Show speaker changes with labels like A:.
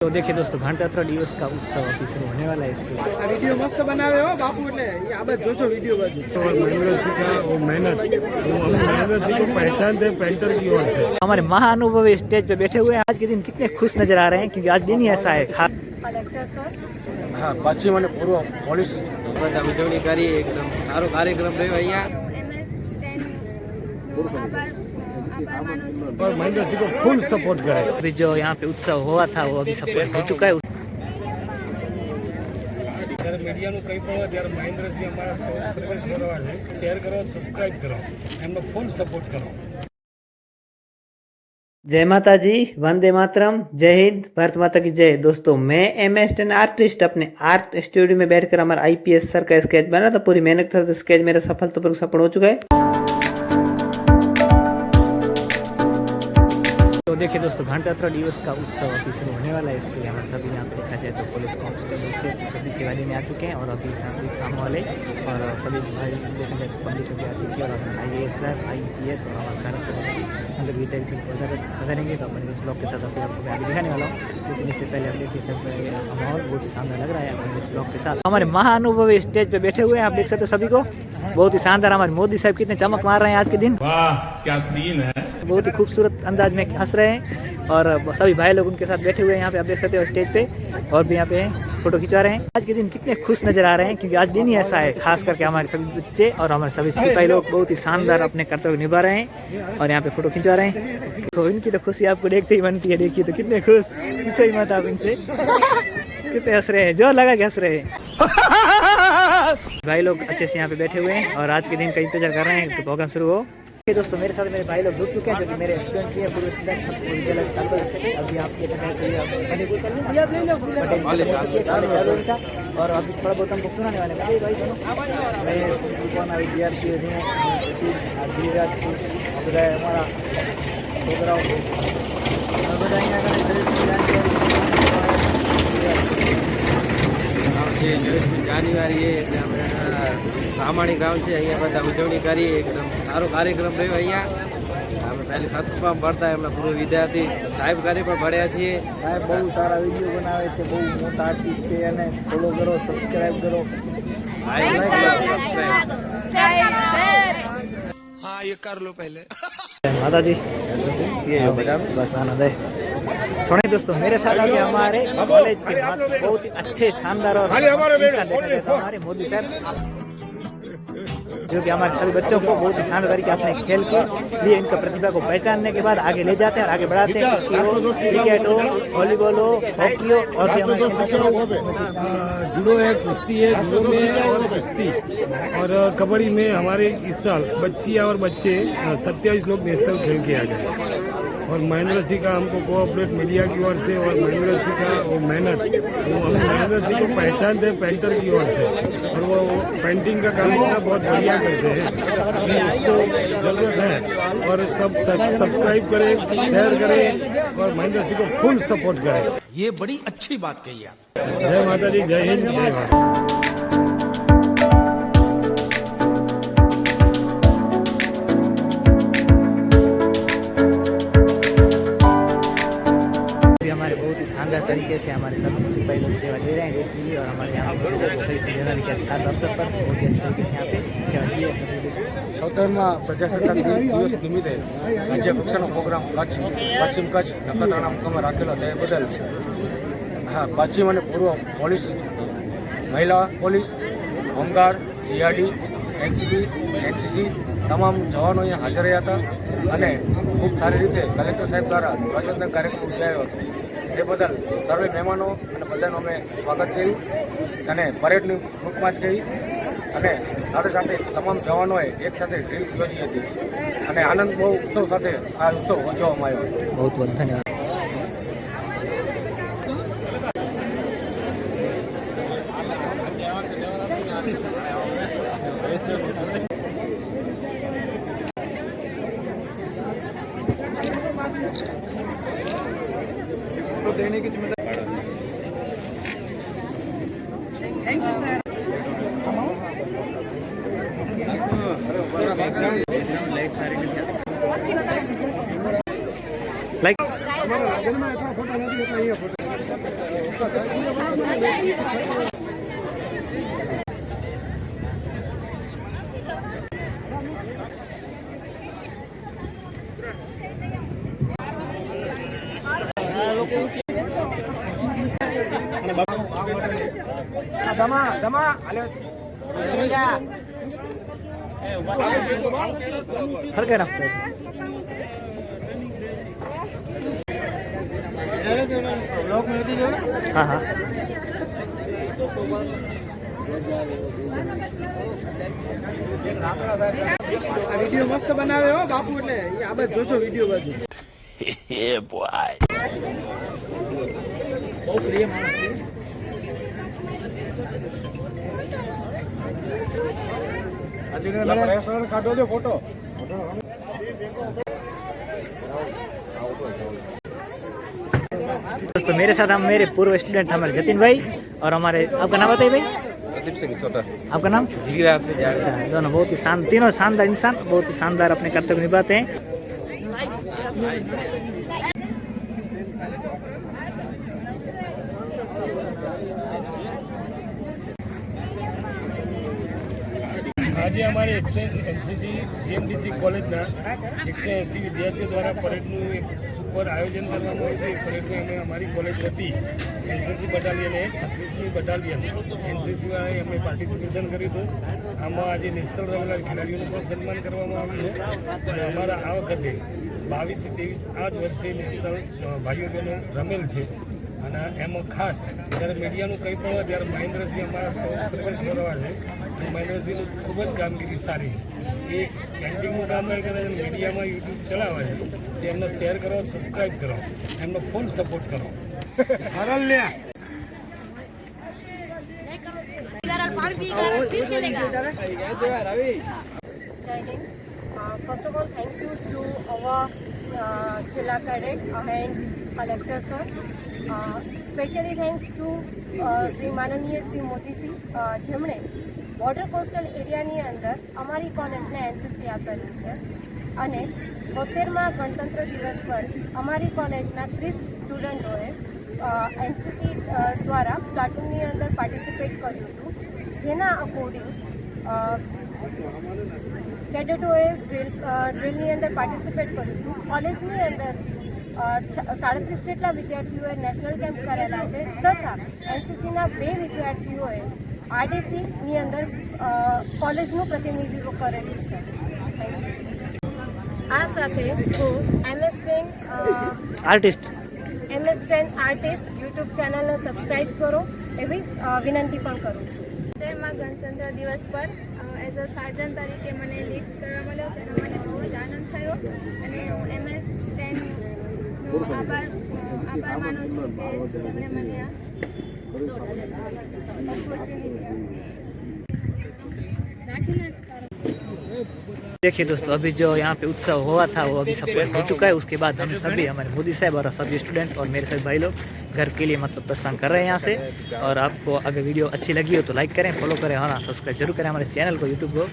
A: तो देखिए दोस्तों गणतंत्र दिवस का उत्सव अभी शुरू होने वाला है। इसके
B: वीडियो मस्त बनावे हो बापू ने ये आ बाजू जो वीडियो बाजू
C: और महेंद्र सिंह का वो मेहनत वो हम महेंद्र सिंह को पहचानते हैं पेंटर की ओर से।
A: हमारे महाअनुभवी स्टेज पे बैठे हुए हैं। आज के दिन कितने खुश नजर आ रहे हैं क्योंकि आज दिन ही ऐसा है खास।
B: हाँ पश्चिम અને પૂર્વ પોલીસ બધા ઉજવણી કરી એકદમ સારો કાર્યક્રમ રહ્યો અહીંયા
C: और महेंद्र सिंह को फुल सपोर्ट करे।
A: अभी जो यहाँ पे उत्सव हुआ था वो अभी सपोर्ट हो चुका है।
C: ત્યારે મીડિયાનું કંઈ પણ હોય ત્યારે મહેન્દ્રસિંહ અમારા સર્વિસ કરવા છે, શેર કરો, સબસ્ક્રાઇબ કરો, એમનો ફૂલ સપોર્ટ કરો।
A: जय माता जी, वंदे मातरम, जय हिंद, भारत माता की जय। दोस्तों मैं MS10 आर्टिस्ट अपने आर्ट स्टूडियो में बैठकर हमारा IPS सर का स्केच बना था। पूरी मेहनत से स्केच मेरा सफलतापूर्वक सफल हो चुका है। तो देखिए दोस्तों गणतंत्र दिवस का उत्सव अभी शुरू होने वाला है। इसके लिए हमारे सभी यहाँ पे देखा जाए तो पुलिस कांस्टेबल से सभी सेवा देने आ चुके हैं और अभी सभी काम वाले और सभी भाई देखा जाए तो पंडित भी आ चुके हैं और IAS सर IPS और हमारे घर से मतलब डिटेल से करेंगे। तो अपन इस ब्लॉग के साथ आपको आगे दिखाने वाला हूँ, लेकिन इससे पहले अपने के साथ माहौल बहुत ही शानदार लग रहा है। अपन इस ब्लॉग के साथ हमारे महाअनुभवी स्टेज पे बैठे हुए हैं, आप देख सकते हो सभी को बहुत ही शानदार। हमारे मोदी साहब कितने चमक मार रहे हैं आज के दिन,
C: वाह क्या सीन है।
A: बहुत ही खूबसूरत अंदाज में हंस रहे हैं और सभी भाई लोग उनके साथ बैठे हुए हैं यहाँ पे, आप देख सकते हो स्टेज पे और भी यहाँ पे फोटो खिंचवा रहे हैं। आज के दिन कितने खुश नजर आ रहे हैं क्योंकि आज दिन ही ऐसा है। खास करके हमारे सभी बच्चे और हमारे सभी सिपाही लोग बहुत ही शानदार अपने कर्तव्य निभा रहे हैं और यहाँ पे फोटो खिंचवा रहे हैं। तो इनकी तो खुशी आपको देखते ही बनती है। देखिए तो कितने खुश, पूछो ही मत आप इनसे कितने हंस रहे हैं, जो लगा के हंस रहे हैं। भाई लोग अच्छे से यहाँ पे बैठे हुए हैं और आज के दिन का इंतजार कर रहे हैं कि प्रोग्राम शुरू हो। दोस्तों मेरे साथ मेरे भाई लोग जुड़ चुके हैं जो कि मेरे स्टूडेंट भी है, पूरे स्टूडेंट सबको विद्यालय चालू रखे थे। अभी आप ये और अभी थोड़ा बहुत हमको सुनाने वाले हैं भाई दोनों। मैं विद्यार्थी हूँ हमारा
B: જાન્યુઆરી એટલે અમે રામાણી ગ્રાઉન્ડ છે અહીંયા બધા ઉજવણી કરી એકદમ સારો કાર્યક્રમ રહ્યો અહીંયા અમે પહેલી સતકુપામાં ભણતા એમના પૂર્વ વિદ્યાર્થી સાહેબ કાર્ય પણ ભણ્યા છીએ।
A: સાહેબ બહુ સારા વિડીયો બનાવે છે, બહુ મોટા આર્ટિસ્ટ છે અને ફોલો કરો, સબસ્ક્રાઇબ કરો।
C: हाँ ये कर लो पहले।
A: माता जी ये बस आनंद है। सुने दोस्तों मेरे साथ अभी हमारे कॉलेज के बहुत ही अच्छे शानदार और हमारे मोदी सर जो कि हमारे सभी बच्चों को बहुत ही शानदार तरीके अपने खेल के लिए इनका प्रतिभा को पहचानने के बाद आगे ले जाते हैं और आगे बढ़ाते हैं। क्रिकेट हो, वॉलीबॉल हो, हॉकी हो और भी
C: जुडो है, कुश्ती है, जुडो में और कुश्ती और कबड्डी में हमारे इस साल बच्चियाँ और बच्चे 27 लोग नेशनल खेल के आ गए। और महेंद्र सिंह का हमको कोऑपरेट मीडिया की ओर से और महेंद्र सिंह का वो मेहनत वो हम महेंद्र सिंह को पहचानते हैं पेंटर की ओर से और वो पेंटिंग का काम इतना बहुत बढ़िया करते हैं कि उसको ज़रूरत है और सब सब्सक्राइब करें, शेयर करें और महेंद्र सिंह को फुल सपोर्ट करें।
D: ये बड़ी अच्छी बात कही आप।
C: जय माता जी, जय हिंद, जय भारत।
A: हमारे बहुत ही शानदार तरीके से हमारे सभी सिपाही लोग सेवा दे रहे हैं देश के लिए और हमारे यहाँ सही संविधान के खास अवसर पर बहुत ही अच्छे तरीके से यहाँ पे सेवा दी है सभी।
B: 76મા પ્રજાસત્તાક દિવસ નિમિત્તે રાજ્ય કક્ષાનો પ્રોગ્રામ પશ્ચિમ કચ્છ નખત્રાણા મુકામે રાખેલો તે બદલ હા પશ્ચિમ અને પૂર્વ પોલીસ, મહિલા police, home guard, GRD, NCB, NCC તમામ જવાનો અહીંયા હાજર રહ્યા હતા અને ખૂબ સારી રીતે કલેક્ટર સાહેબ દ્વારા ધ્વજવંદન કાર્યક્રમ યોજાયો હતો। તે બદલ સર્વે મહેમાનો અને બધાનું અમે સ્વાગત કર્યું અને પરેડની મુખમાં જ ગઈ અને સાથે સાથે તમામ જવાનોએ એકસાથે ડ્રીલ યોજી હતી અને આનંદ બહુ ઉત્સવ સાથે આ ઉત્સવ ઉજવવામાં આવ્યો।
A: बहुत बहुत धन्यवाद।
B: तो देने की जिम्मेदारी thank you sir.
A: Like
B: photo
A: હરકે નાખતો હા હા
B: વિડીયો મસ્ત બનાવે હો બાપુ, એટલે આ બાજુ જોજો વિડીયો બાજુ. બહુ પ્રિય માણસ છે. કાઢો જો ફોટો.
A: दोस्तों मेरे साथ हम मेरे पूर्व स्टूडेंट हमारे जतिन भाई और हमारे, आपका नाम बताइए भाई?
B: प्रदीप सिंह सोटा.
A: आपका नाम?
B: धीराज से जा
A: अच्छा, दोनों बहुत ही तीनों शानदार इंसान, बहुत ही शानदार अपने कर्तव्य निभाते हैं.
C: આજે અમારે એનસીસી જીએમડીસી કોલેજના 180 વિદ્યાર્થીઓ દ્વારા પરેડનું એક સુપર આયોજન કરવામાં આવ્યું છે. પરેડમાં અમે અમારી કોલેજ વતી એનસીસી બટાલિયને 36મી બટાલિયન એનસીસીવાળાએ અમે પાર્ટિસિપેશન કર્યું હતું. આમાં આજે નેશનલ રમેલા ખેલાડીઓનું પણ સન્માન કરવામાં આવ્યું છે. અને અમારા આ વખતે 22-23 આ જ વર્ષે નેશનલ ભાઈઓ બહેનો રમેલ છે. અને એમાં ખાસ જ્યારે મીડિયાનું કંઈ પણ હોય ત્યારે મહેન્દ્રસિંહ અમારા સર્વિસ કરવા છે. અને મહેન્દ્રસિંહની ખૂબ જ કામગીરી સારી છે. એ પેન્ટિંગનું કામ કરે છે, મીડિયામાં યુટ્યુબ ચલાવે છે. તેમને શેર કરો, સબસ્ક્રાઈબ કરો, એમનો ફૂલ સપોર્ટ કરો. હરલ્યા
E: First of all, thank you to our Jilla Cadet and Collector sir. Specially thanks to Shri માનનીય શ્રી મોદીજી, જેમણે બોર્ડર કોસ્ટલ એરિયાની અંદર અમારી કોલેજને એનસીસી આપેલું છે. અને 76મા ગણતંત્ર દિવસ પર અમારી કોલેજના 30 સ્ટુડન્ટોએ એનસીસી દ્વારા પ્લાટૂનની અંદર પાર્ટિસિપેટ કર્યું હતું. જેના અકોર્ડિંગ કેડેટોએ ડ્રિલની અંદર પાર્ટિસિપેટ કર્યું હતું. કોલેજની અંદરથી 37 જેટલા વિદ્યાર્થીઓએ નેશનલ કેમ્પ કરેલા છે, તથા એનસીસીના 2 વિદ્યાર્થીઓએ આરડીસીની અંદર કોલેજનું પ્રતિનિધિત્વ કરેલું છે. આ સાથે હું MS10 આર્ટિસ્ટ યુટ્યુબ ચેનલને સબસ્ક્રાઈબ કરો એવી વિનંતી પણ કરું છું.
F: શહેરમાં ગણતંત્ર દિવસ પર એઝ અ સાર્જન તરીકે મને લીડ કરવા મળ્યો, તેના માટે બહુ જ આનંદ થયો. અને હું MS10નો આભાર માનું છું કે જેમણે મને આ ઓપોર્ચ્યુનિટી રાખીને.
A: देखिए दोस्तों, अभी जो यहाँ पे उत्सव हुआ था वो अभी सब हो चुका है. उसके बाद हम सभी, हमारे मोदी साहब और सभी स्टूडेंट और मेरे सभी भाई लोग घर के लिए मतलब प्रस्थान कर रहे हैं यहाँ से. और आपको अगर वीडियो अच्छी लगी हो तो लाइक करें, फॉलो करें और हाँ सब्सक्राइब जरूर करें हमारे चैनल को, यूट्यूब को.